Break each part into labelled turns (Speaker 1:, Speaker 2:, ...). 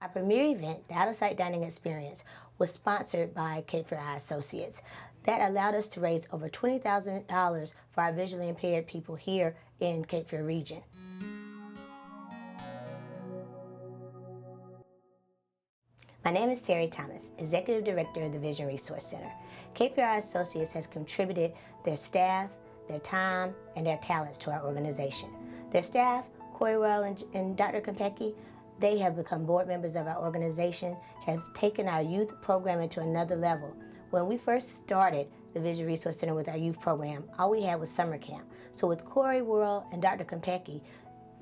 Speaker 1: Our premier event, the Out of Sight Dining Experience, was sponsored by Cape Fear Eye Associates. That allowed us to raise over $20,000 for our visually impaired people here in Cape Fear region. My name is Terry Thomas, Executive Director of the Vision Resource Center. Cape Fear Eye Associates has contributed their staff, their time, and their talents to our organization. Their staff, Corey Well and Dr. Kompecki, they have become board members of our organization, have taken our youth programming to another level. When we first started the Vision Resource Center with our youth program, all we had was summer camp. So with Corey World and Dr. Kompecki,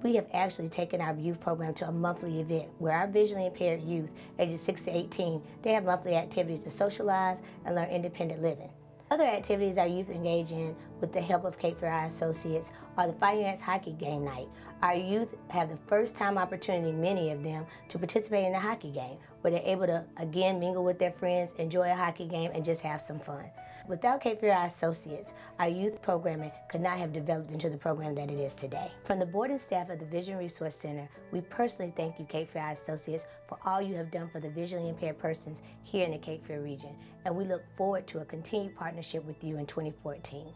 Speaker 1: we have actually taken our youth program to a monthly event where our visually impaired youth, ages 6 to 18, they have monthly activities to socialize and learn independent living. Other activities our youth engage in with the help of Cape Fear Eye Associates are the Fighting Ants Hockey Game Night. Our youth have the first time opportunity, many of them, to participate in a hockey game where they're able to, again, mingle with their friends, enjoy a hockey game, and just have some fun. Without Cape Fear Eye Associates, our youth programming could not have developed into the program that it is today. From the board and staff of the Vision Resource Center, we personally thank you, Cape Fear Eye Associates, for all you have done for the visually impaired persons here in the Cape Fear region, and we look forward to a continued partnership with you in 2014.